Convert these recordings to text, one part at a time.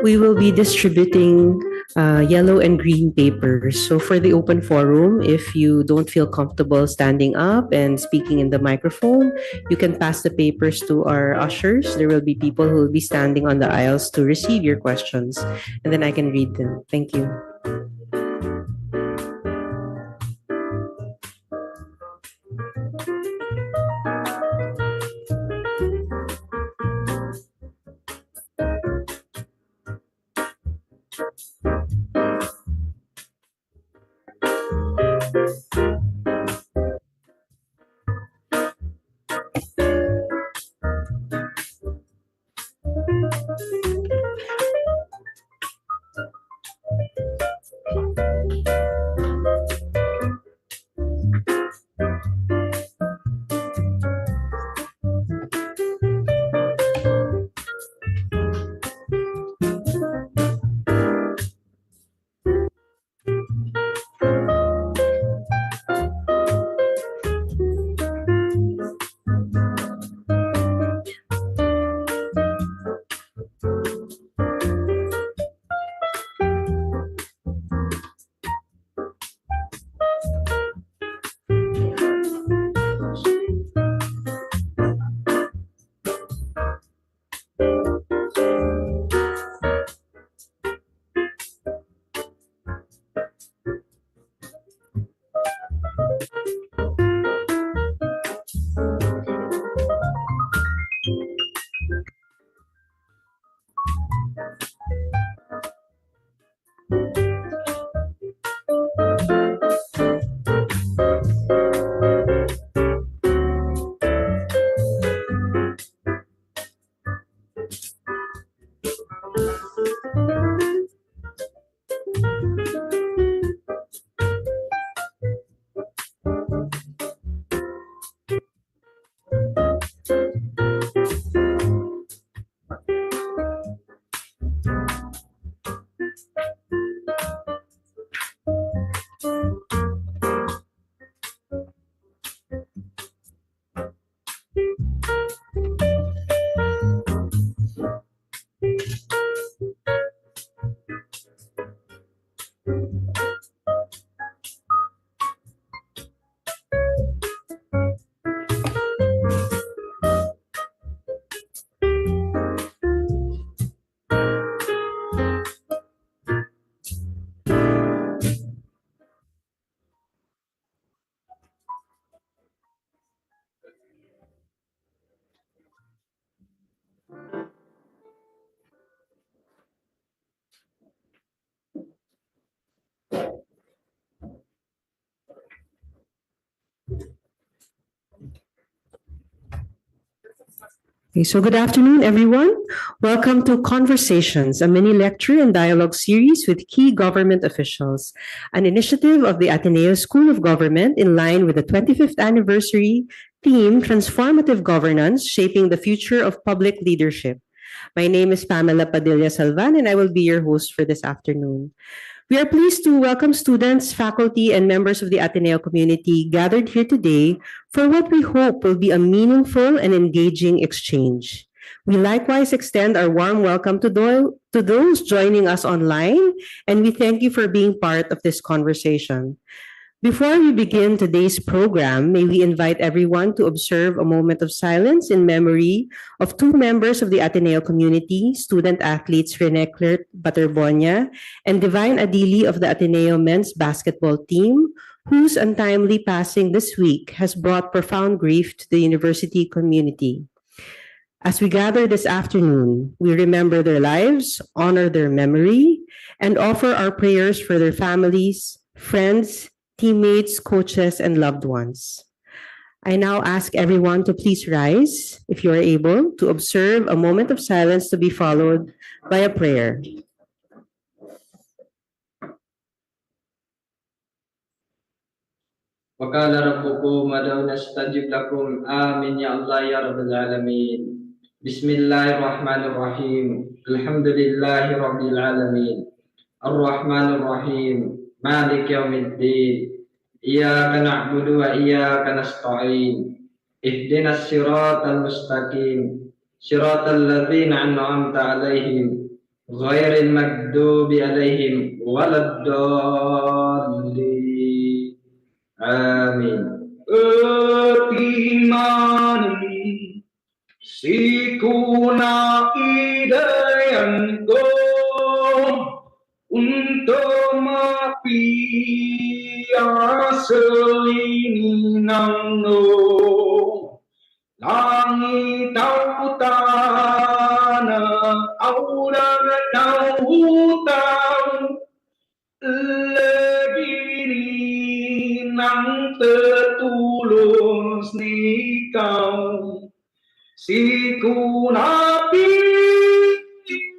we will be distributing yellow and green papers. So for the open forum, if you don't feel comfortable standing up and speaking in the microphone, you can pass the papers to our ushers. There will be people who will be standing on the aisles to receive your questions, and then I can read them. Thank you. Okay, so good afternoon, everyone. Welcome to Conversations, a mini lecture and dialogue series with key government officials, an initiative of the Ateneo School of Government in line with the 25th anniversary theme, Transformative Governance, Shaping the Future of Public Leadership. My name is Pamela Padilla Salvan, and I will be your host for this afternoon. We are pleased to welcome students, faculty, and members of the Ateneo community gathered here today for what we hope will be a meaningful and engaging exchange. We likewise extend our warm welcome to those joining us online, and we thank you for being part of this conversation. Before we begin today's program, may we invite everyone to observe a moment of silence in memory of two members of the Ateneo community, student athletes Rene Clert Baterbonia and Divine Adili of the Ateneo men's basketball team, whose untimely passing this week has brought profound grief to the university community. As we gather this afternoon, we remember their lives, honor their memory, and offer our prayers for their families, friends, teammates, coaches, and loved ones. I now ask everyone to please rise, if you are able, to observe a moment of silence to be followed by a prayer. وقال ربكم ادعوني استجب لكم آمين يا الله يا رب العالمين. بسم الله الرحمن الرحيم. الحمد لله رب العالمين الرحمن الرحيم مالك يوم الدين إياك نعبد وإياك نستعين اهدنا الصراط المستقيم صراط الذين أنعمت عليهم غير المغضوب عليهم ولا الضالين آمين. Keimanan sikuna idayangku untuk mapiaseli nangno langit tau tanah aurang tau lebih nang tertulus nikau si kunapi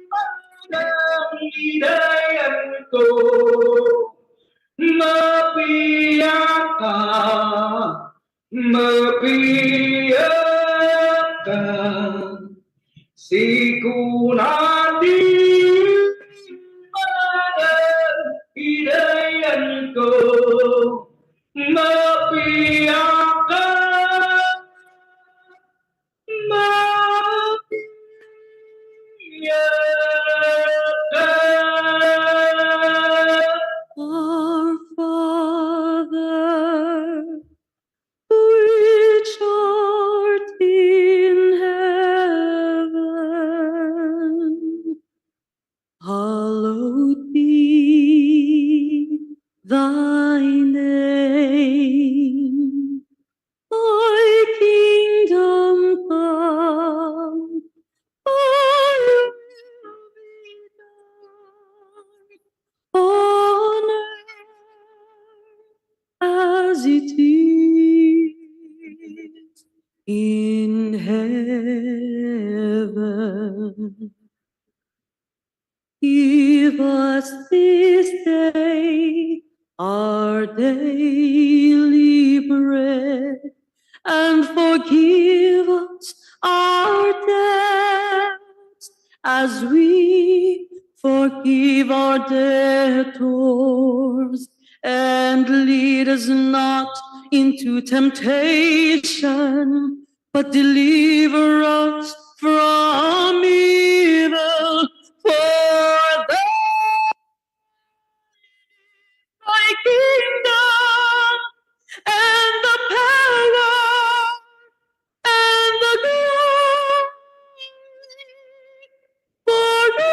padang hidayanku mepiakan si kunati padang hidayanku mepiakan Our Father, which art in heaven, hallowed be thy name. Thy kingdom come, thy will be done on earth as it is in heaven. Give us this day our daily bread, and forgive us our debts as we forgive our debtors. And lead us not into temptation, but deliver us from evil. For thy kingdom and the power and the glory forever.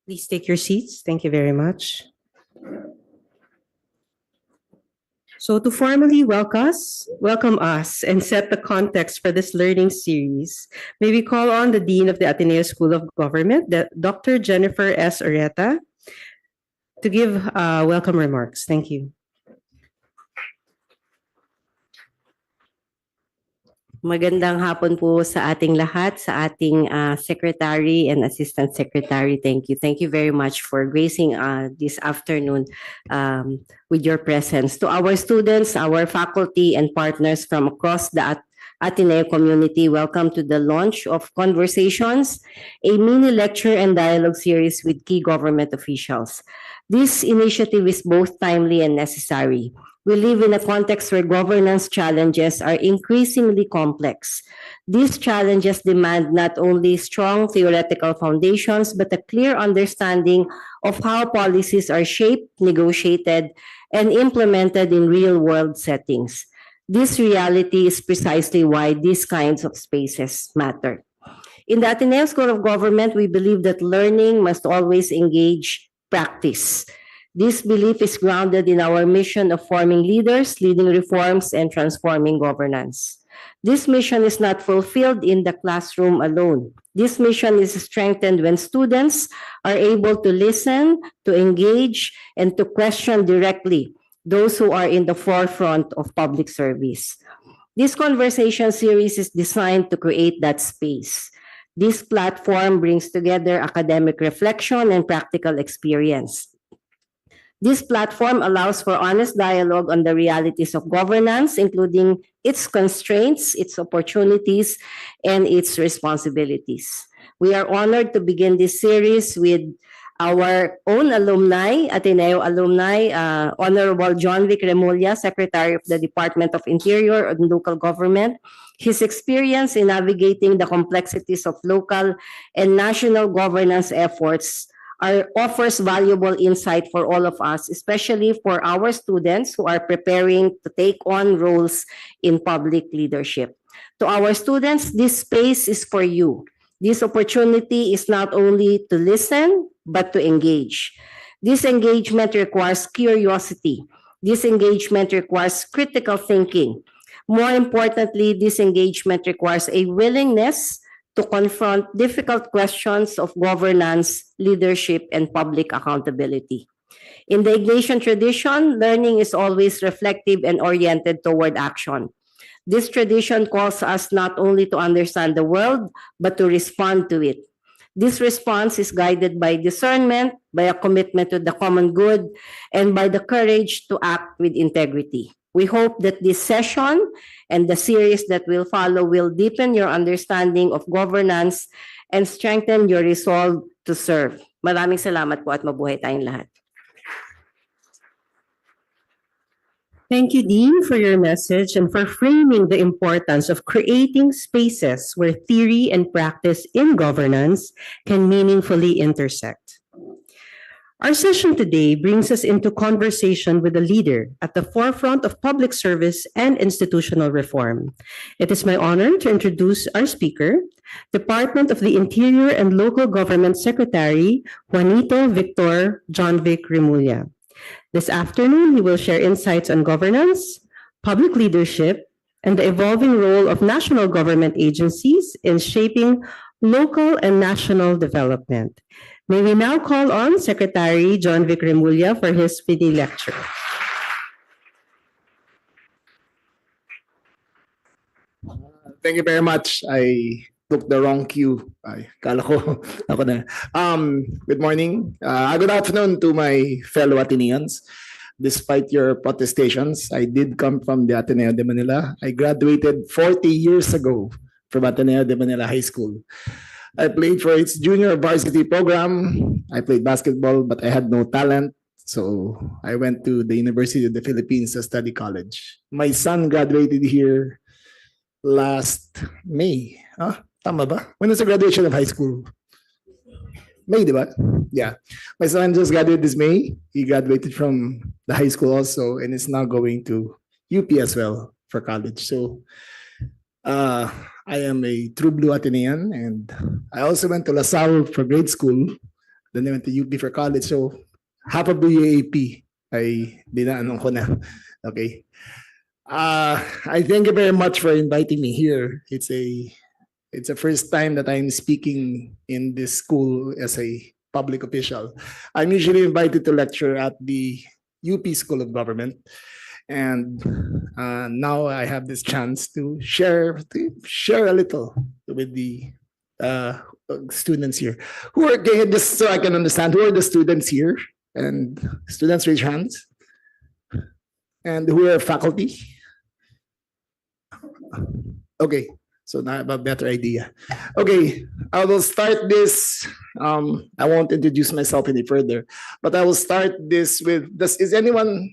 Please take your seats. Thank you very much. So to formally welcome us and set the context for this learning series, may we call on the Dean of the Ateneo School of Government, Dr. Jennifer S. Oreta, to give welcome remarks. Thank you. Magandang hapon po sa ating lahat, sa ating Secretary and Assistant Secretary. Thank you. Thank you very much for gracing this afternoon with your presence. To our students, our faculty, and partners from across the Ateneo community, welcome to the launch of Conversations, a mini lecture and dialogue series with key government officials. This initiative is both timely and necessary. We live in a context where governance challenges are increasingly complex. These challenges demand not only strong theoretical foundations, but a clear understanding of how policies are shaped, negotiated, and implemented in real-world settings. This reality is precisely why these kinds of spaces matter. In the Ateneo School of Government, we believe that learning must always engage practice. This belief is grounded in our mission of forming leaders, leading reforms, and transforming governance. This mission is not fulfilled in the classroom alone. This mission is strengthened when students are able to listen, to engage, and to question directly, those who are in the forefront of public service. This conversation series is designed to create that space. This platform brings together academic reflection and practical experience. This platform allows for honest dialogue on the realities of governance, including its constraints, its opportunities, and its responsibilities. We are honored to begin this series with our own alumni, Ateneo alumni, Honorable John Vic Remulla, Secretary of the Department of Interior and Local Government. His experience in navigating the complexities of local and national governance efforts offers valuable insight for all of us, especially for our students who are preparing to take on roles in public leadership. To our students, this space is for you. This opportunity is not only to listen, but to engage. This engagement requires curiosity. This engagement requires critical thinking. More importantly, this engagement requires a willingness to confront difficult questions of governance, leadership, and public accountability. In the Ignatian tradition, learning is always reflective and oriented toward action. This tradition calls us not only to understand the world, but to respond to it. This response is guided by discernment, by a commitment to the common good, and by the courage to act with integrity. We hope that this session and the series that will follow will deepen your understanding of governance and strengthen your resolve to serve. Maraming salamat po at mabuhay tayong lahat. Thank you, Dean, for your message and for framing the importance of creating spaces where theory and practice in governance can meaningfully intersect. Our session today brings us into conversation with a leader at the forefront of public service and institutional reform. It is my honor to introduce our speaker, Department of the Interior and Local Government Secretary, Juanito Victor John Vic Remulla. This afternoon, he will share insights on governance, public leadership, and the evolving role of national government agencies in shaping local and national development. May we now call on Secretary John Vic Remulla for his mini lecture. Thank you very much. I took the wrong cue. Ay, kala ko ako na. Good morning. Good afternoon to my fellow Ateneans. Despite your protestations, I did come from the Ateneo de Manila. I graduated 40 years ago from Ateneo de Manila High School. I played for its junior varsity program. I played basketball, but I had no talent. So I went to the University of the Philippines to study college. My son graduated here last May. Tama ba? When was the graduation of high school? May, di ba? Yeah. My son just graduated this May. He graduated from the high school also and is now going to UP as well for college. So I am a true blue Atenean, and I also went to LaSalle for grade school. Then I went to UP for college. So half of the UAP ay dinaanan ko na. Okay. I thank you very much for inviting me here. It's a first time that I'm speaking in this school as a public official. I'm usually invited to lecture at the UP School of Government. And now I have this chance to share a little with the students here. Who are, just so I can understand, who are the students here? And students, raise your hands. And who are faculty? Okay, so now I have a better idea. Okay, I will start this. I won't introduce myself any further, but I will start this with, is anyone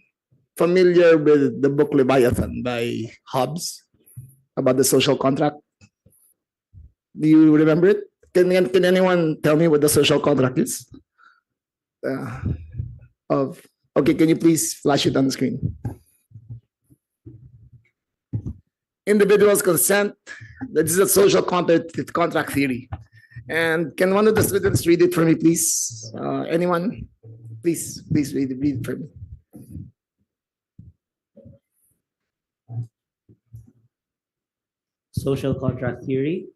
familiar with the book Leviathan by Hobbes about the social contract? Do you remember it? Can anyone tell me what the social contract is? Okay, can you please flash it on the screen? Individuals consent. This is a social contract theory. And can one of the students read it for me, please? Anyone? Please read it for me. Social contract theory.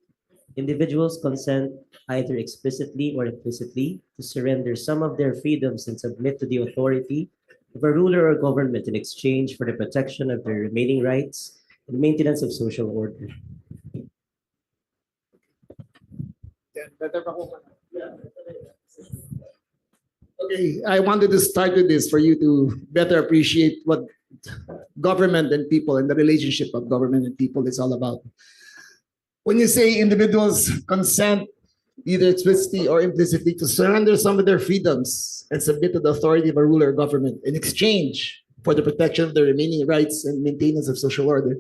Individuals consent either explicitly or implicitly to surrender some of their freedoms and submit to the authority of a ruler or government in exchange for the protection of their remaining rights and maintenance of social order. Okay, I wanted to start with this for you to better appreciate what government and people and the relationship of government and people is all about. When you say individuals consent, either explicitly or implicitly, to surrender some of their freedoms and submit to the authority of a ruler or government in exchange for the protection of their remaining rights and maintenance of social order,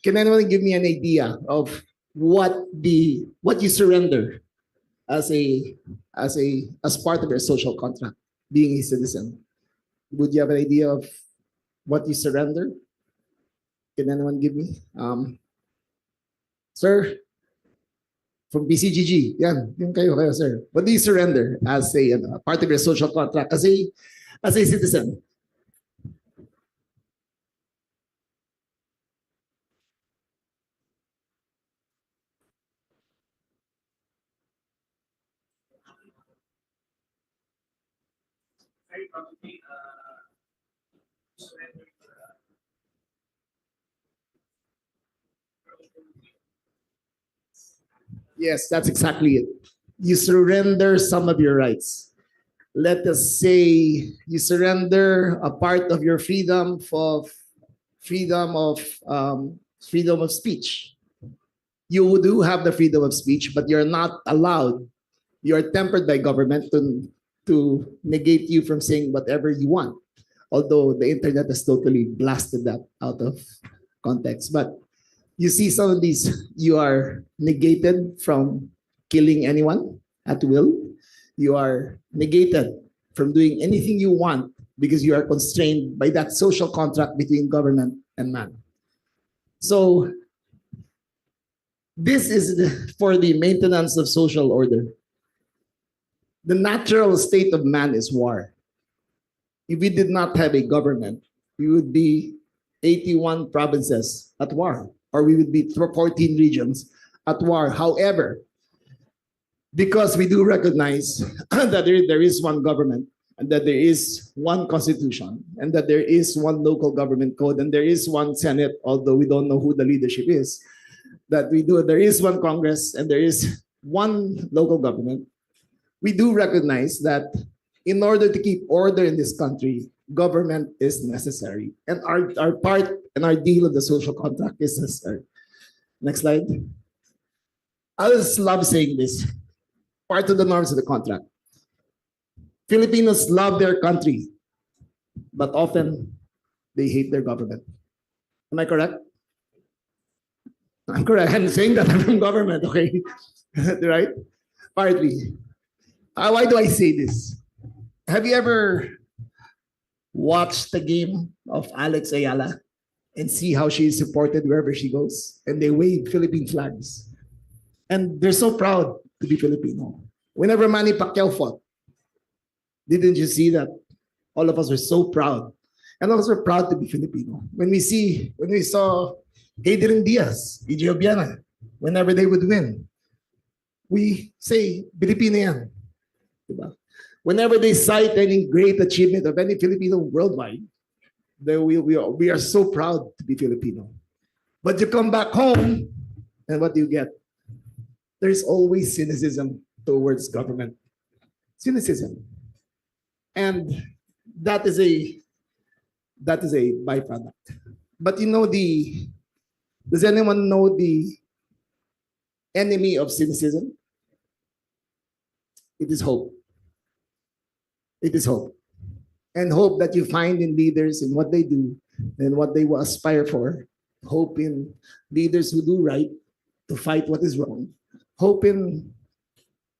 can anyone give me an idea of what you surrender as part of your social contract, being a citizen? Would you have an idea of what you surrender? Can anyone give me? Sir, from BCGG, yan, yung kayo, sir. What do you surrender as a part of your social contract, as a citizen? Yes, that's exactly it. You surrender some of your rights. Let us say you surrender a part of your freedom freedom of freedom of speech. You do have the freedom of speech, but you're not allowed. You're tempered by government to negate you from saying whatever you want. Although the internet has totally blasted that out of context. But you see some of these, you are negated from killing anyone at will. You are negated from doing anything you want because you are constrained by that social contract between government and man. So this is for the maintenance of social order. The natural state of man is war. If we did not have a government, we would be 81 provinces at war, or we would be 14 regions at war. However, because we do recognize that there is one government, and that there is one constitution, and that there is one local government code, and there is one Senate, although we don't know who the leadership is, there is one Congress, and there is one local government. We do recognize that in order to keep order in this country, government is necessary. And our part and our deal of the social contract is necessary. Next slide. I just love saying this. Part of the norms of the contract. Filipinos love their country, but often they hate their government. Am I correct? I'm correct. I'm saying that I'm from government, okay? Right? Partly. Why do I say this? Have you ever watched the game of Alex Ayala and see how she is supported wherever she goes? And they wave Philippine flags. And they're so proud to be Filipino. Whenever Manny Pacquiao fought, didn't you see that? All of us were so proud. And all of us were proud to be Filipino. When we saw Adrian Diaz, EJ Obiana, whenever they would win, we say, Filipino yan. Diba? Whenever they cite any great achievement of any Filipino worldwide, we are so proud to be Filipino. But you come back home, and what do you get? There's always cynicism towards government. Cynicism. And that is a byproduct. But does anyone know the enemy of cynicism? It is hope. It is hope. And hope that you find in leaders in what they do and what they will aspire for. Hope in leaders who do right to fight what is wrong. Hope in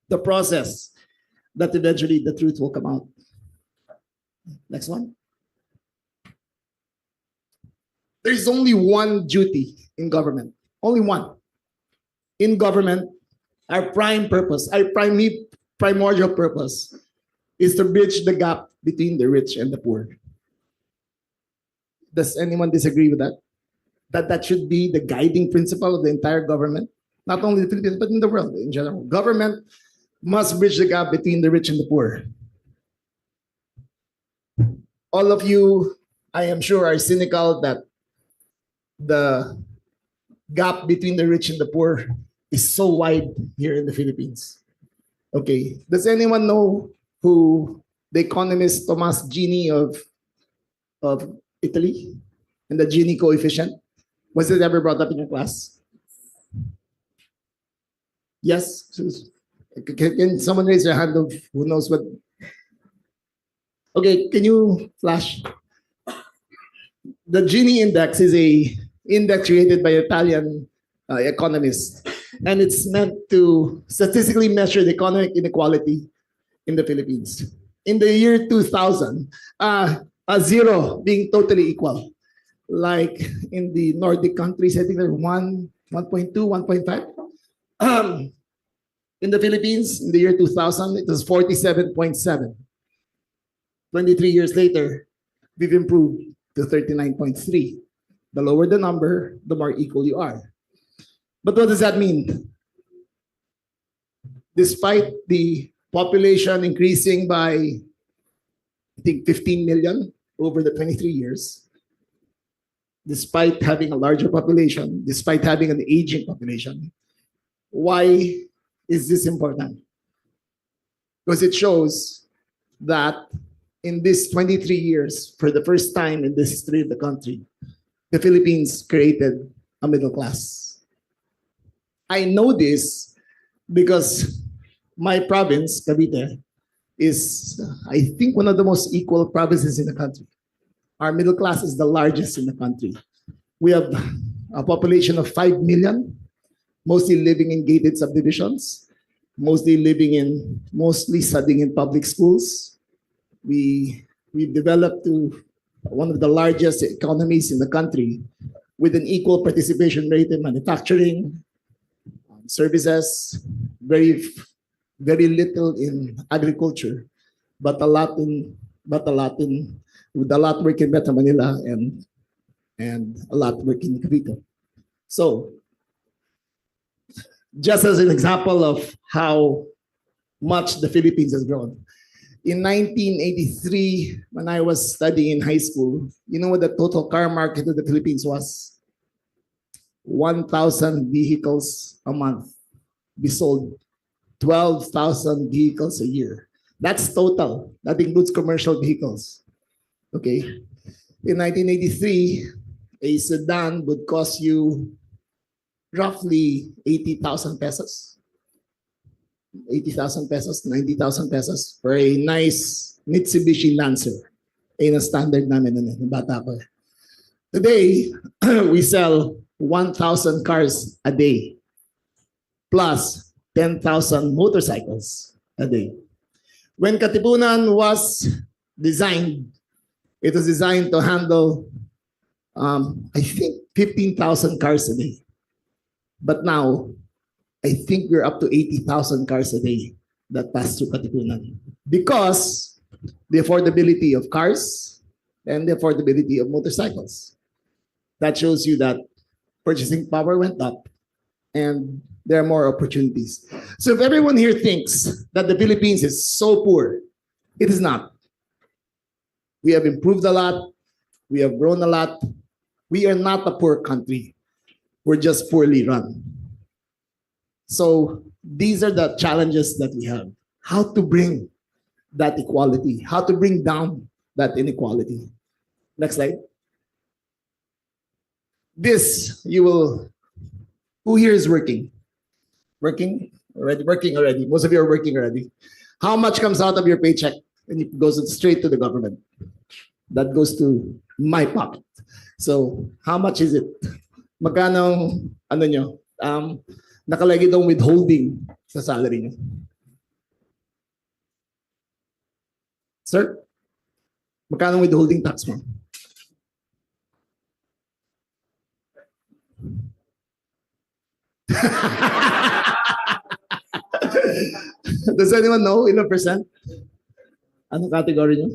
the process that eventually the truth will come out. Next one. There's only one duty in government. Only one. In government, our prime purpose, our primordial purpose is to bridge the gap between the rich and the poor. Does anyone disagree with that? That should be the guiding principle of the entire government, not only the Philippines, but in the world in general. Government must bridge the gap between the rich and the poor. All of you, I am sure, are cynical that the gap between the rich and the poor is so wide here in the Philippines. Okay, does anyone know who the economist Thomas Gini of Italy and the Gini coefficient? Was it ever brought up in your class? Yes? Can someone raise their hand of who knows what? Okay, can you flash? The Gini index is a index created by Italian economists, and it's meant to statistically measure the economic inequality in the Philippines. In the year 2000, a zero being totally equal. Like in the Nordic countries, I think they're 1.2, 1.5. In the Philippines, in the year 2000, it was 47.7. 23 years later, we've improved to 39.3. The lower the number, the more equal you are. But what does that mean? Despite the population increasing by, I think, 15 million over the 23 years, despite having a larger population, despite having an aging population, why is this important? Because it shows that in these 23 years, for the first time in the history of the country, the Philippines created a middle class. I know this because my province, Cavite, is, I think, one of the most equal provinces in the country. Our middle class is the largest in the country. We have a population of 5 million, mostly living in gated subdivisions, mostly studying in public schools. We've developed to one of the largest economies in the country with an equal participation rate in manufacturing, services, very little in agriculture, but a lot work in Metro Manila and a lot work in Cavite. So, just as an example of how much the Philippines has grown, in 1983, when I was studying in high school, you know what the total car market of the Philippines was? 1,000 vehicles a month. We sold 12,000 vehicles a year. That's total. That includes commercial vehicles. Okay. In 1983, a sedan would cost you roughly 80,000 pesos. 80,000 pesos, 90,000 pesos for a nice Mitsubishi Lancer. Ayun ang standard namin ng bata ko. Today, we sell 1,000 cars a day plus 10,000 motorcycles a day. When Katipunan was designed, it was designed to handle, I think, 15,000 cars a day. But now, I think we're up to 80,000 cars a day that pass through Katipunan because the affordability of cars and the affordability of motorcycles. That shows you that purchasing power went up and there are more opportunities. So if everyone here thinks that the Philippines is so poor, it is not. We have improved a lot. We have grown a lot. We are not a poor country. We're just poorly run. So these are the challenges that we have. How to bring that equality, how to bring down that inequality. Next slide. This, who here is working? Working already. Most of you are working already. How much comes out of your paycheck and it goes straight to the government? That goes to my pocket. So how much is it? Magkano, ano nyo? Nakalagay daw withholding sa salary nyo. Sir, magkano withholding tax mo? Does anyone know ilang percent? Anong category nyo?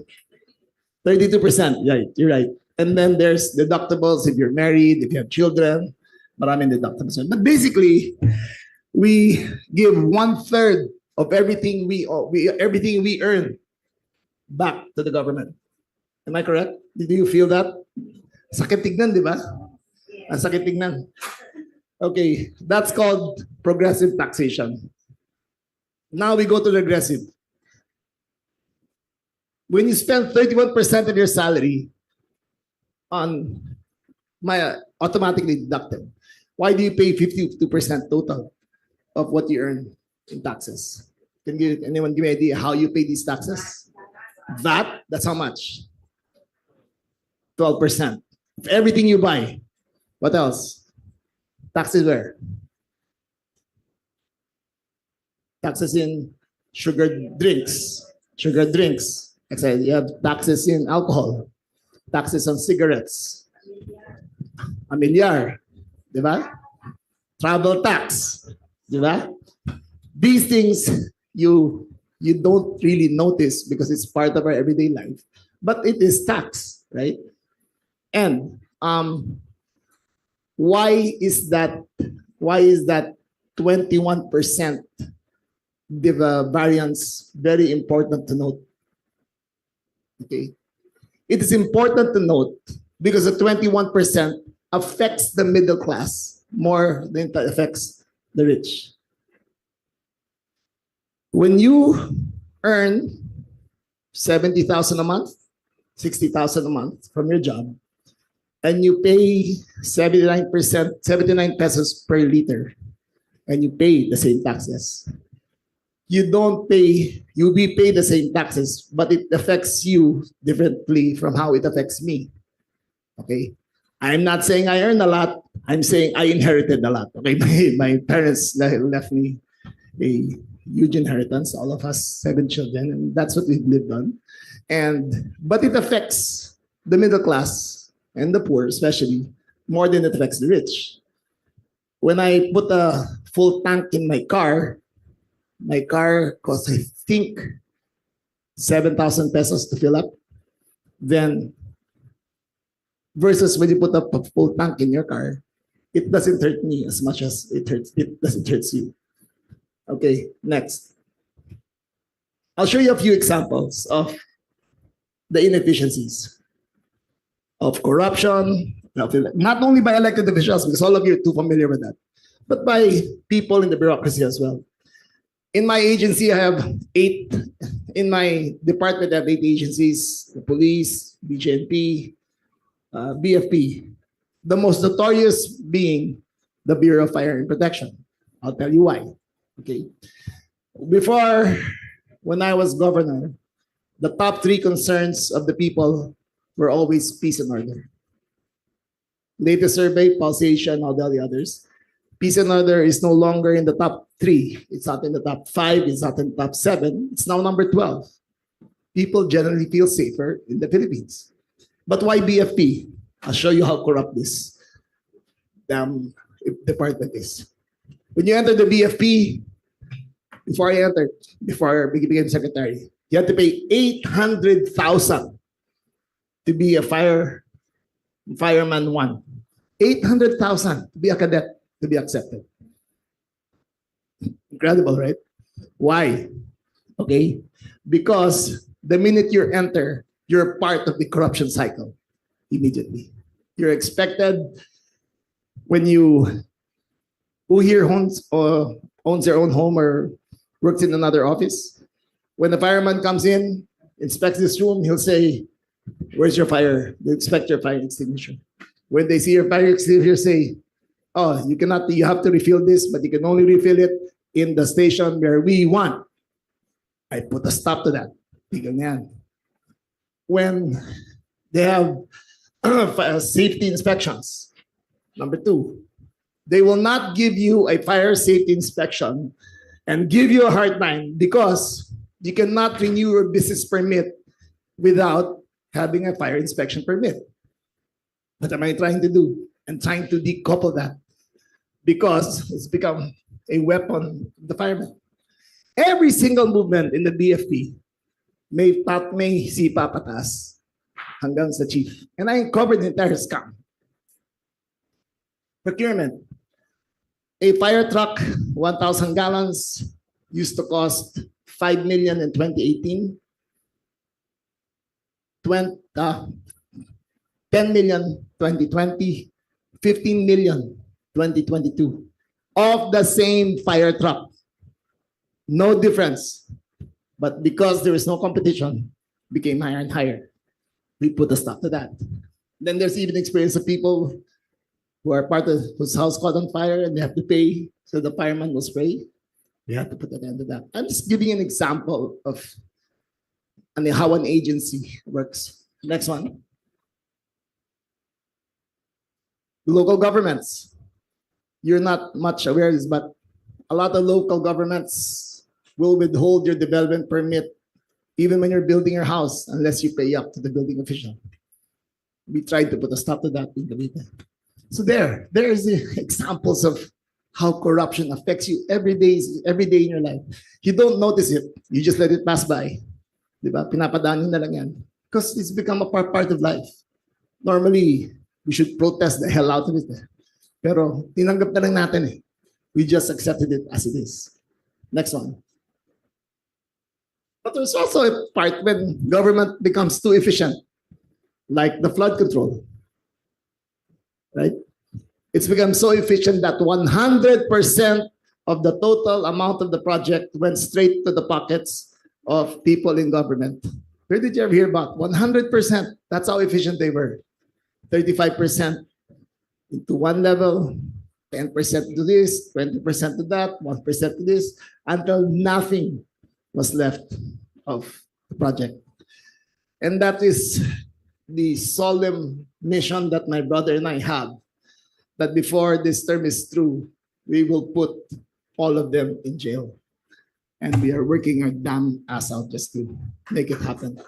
32%. Right, you're right. And then there's deductibles if you're married, if you have children. Maraming deductibles. But basically, we give 1/3 of everything we earn back to the government. Am I correct? Did you feel that? Sakit tignan, di ba? Ang sakit tignan. Okay, that's called progressive taxation. Now we go to regressive. When you spend 31% of your salary on automatically deducted, why do you pay 52% total of what you earn in taxes? Anyone give me an idea how you pay these taxes? VAT, that's how much? 12%. Of everything you buy. What else? Taxes where? Taxes in sugar drinks. Sugar drinks. You have taxes in alcohol. Taxes on cigarettes. Amilyar. Diba? Travel tax. Diba? These things you don't really notice because it's part of our everyday life. But it is tax, right? And why is that 21% variance very important to note? Okay. It is important to note because the 21% affects the middle class more than it affects the rich. When you earn 70,000 a month, 60,000 a month from your job, and you pay 79 pesos per liter, and you pay the same taxes. You'll be paid the same taxes, but it affects you differently from how it affects me. Okay? I'm not saying I earn a lot. I'm saying I inherited a lot. Okay, my parents left me a huge inheritance, all of us 7 children, and that's what we've lived on. But it affects the middle class and the poor, especially, more than it affects the rich. When I put a full tank in my car costs, I think, 7,000 pesos to fill up. Then, versus when you put up a full tank in your car, it doesn't hurt me as much as it doesn't hurt you. Okay, next. I'll show you a few examples of the inefficiencies of corruption, not only by elected officials, because all of you are too familiar with that, but by people in the bureaucracy as well. In my agency, I have 8. In my department, I have 8 agencies: the police, BGNP, BFP. The most notorious being the Bureau of Fire and Protection. I'll tell you why. Okay. Before, when I was governor, the top 3 concerns of the people were always peace and order. Latest survey, pulsation, all the others. Peace and order is no longer in the top 3. It's not in the top 5. It's not in the top 7. It's now number 12. People generally feel safer in the Philippines. But why BFP? I'll show you how corrupt this damn department is. When you enter the BFP, before I became secretary, you had to pay 800,000 to be a fireman 1. 800,000 to be a cadet, to be accepted. Incredible, right? Why? Okay, because the minute you enter, you're part of the corruption cycle immediately. You're expected, who here owns their own home or works in another office? When the fireman comes in, inspects this room, he'll say, "Where's your fire?" They inspect your fire extinguisher. When they see your fire extinguisher, say, "Oh, you have to refill this, but you can only refill it in the station where we want." I put a stop to that. When they have safety inspections, number 2, they will not give you a fire safety inspection and give you a hard time because you cannot renew your business permit without having a fire inspection permit. What am I trying to do? I'm trying to decouple that because it's become a weapon of the firemen. Every single movement in the BFP may sipa patas hanggang sa chief. And I covered the entire scam. Procurement. A fire truck, 1,000 gallons, used to cost 5 million in 2018. 10 million 2020, 15 million 2022 of the same fire truck. No difference. But because there is no competition, became higher and higher. We put a stop to that. Then there's even experience of people who are part of whose house caught on fire and they have to pay, so the fireman will spray. We have to put an end to that. I'm just giving an example of how an agency works. Next one. Local governments. You're not much aware of this, but a lot of local governments will withhold your development permit even when you're building your house unless you pay up to the building official. We tried to put a stop to that in Cavite. So there's the examples of how corruption affects you every day in your life. You don't notice it. You just let it pass by. Diba? Pinapadaanin na lang yan. Because it's become a part of life. Normally, we should protest the hell out of it. Pero tinanggap na lang natin eh. We just accepted it as it is. Next one. But there's also a part when government becomes too efficient, like the flood control. Right? It's become so efficient that 100% of the total amount of the project went straight to the pockets of people in government. Where did you ever hear about? 100%. That's how efficient they were. 35% into one level, 10% to this, 20% to that, 1% to this, until nothing was left of the project. And that is the solemn mission that my brother and I have, that before this term is through, we will put all of them in jail. And we are working our damn ass out just to make it happen.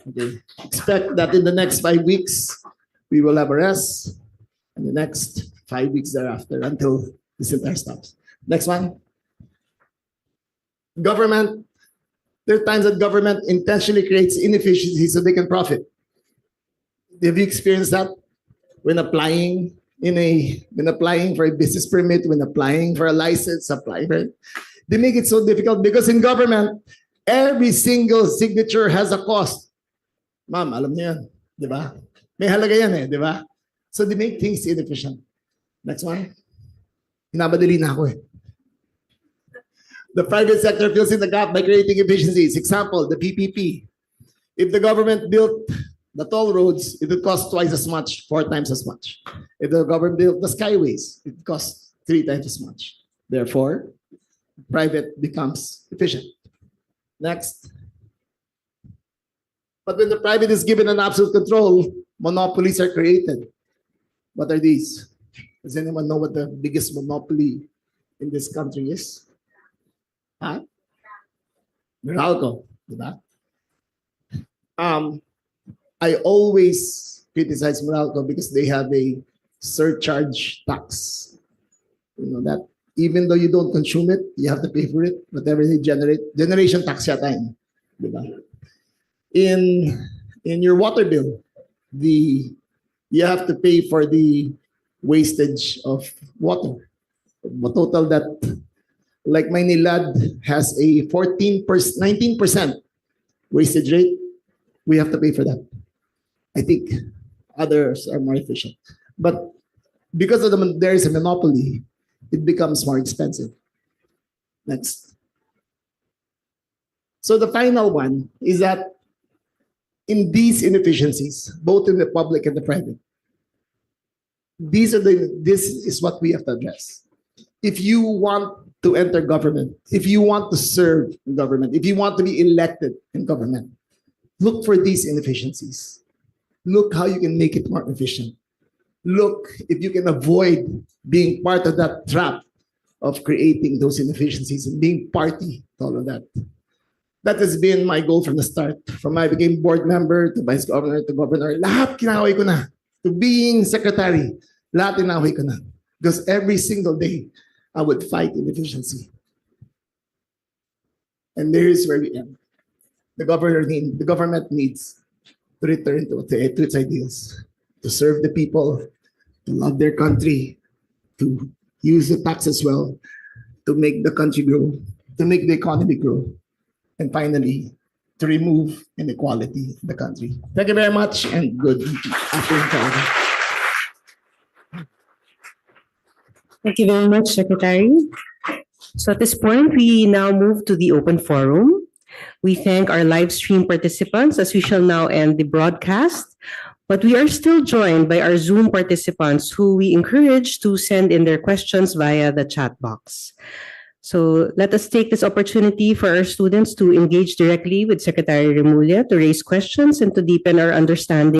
Okay. Expect that in the next 5 weeks, we will have arrests, and the next 5 weeks thereafter until this entire stops. Next one. Government. There are times that government intentionally creates inefficiencies so they can profit. Have you experienced that when applying for a business permit, when applying for a license, they make it so difficult because in government, every single signature has a cost. Ma'am, alam niyo yan, di ba? May halaga yan eh, di ba? So they make things inefficient. Next one. Hinabadali na ako eh. The private sector fills in the gap by creating efficiencies. Example, the PPP. If the government built the toll roads, it would cost twice as much, 4 times as much. If the government built the skyways, it costs 3 times as much. Therefore, private becomes efficient. Next. But when the private is given an absolute control, monopolies are created. What are these? Does anyone know what the biggest monopoly in this country is? Huh? Meralco, diba? I always criticize Meralco because they have a surcharge tax. You know that even though you don't consume it, you have to pay for it. Whatever they generate, generation tax yata yun, diba? In your water bill, you have to pay for the wastage of water. The total that, like Maynilad has a 19% wastage rate, we have to pay for that. I think others are more efficient. But because of there is a monopoly, it becomes more expensive. Next. So the final one is that in these inefficiencies, both in the public and the private, this is what we have to address. If you want to enter government, if you want to serve in government, if you want to be elected in government, look for these inefficiencies. Look how you can make it more efficient. Look if you can avoid being part of that trap of creating those inefficiencies and being party to all of that. That has been my goal from the start. From I became board member to vice governor to governor, lahat kinaway ko na. To being secretary, lahat kinaway ko na. Because every single day, I would fight inefficiency. And there is where we end. The government needs to return to its ideals, to serve the people, to love their country, to use the taxes well, to make the country grow, to make the economy grow, and finally, to remove inequality in the country. Thank you very much and good afternoon to all. Thank you very much, Secretary. So at this point, we now move to the open forum. We thank our live stream participants as we shall now end the broadcast. But we are still joined by our Zoom participants who we encourage to send in their questions via the chat box. So let us take this opportunity for our students to engage directly with Secretary Remulla to raise questions and to deepen our understanding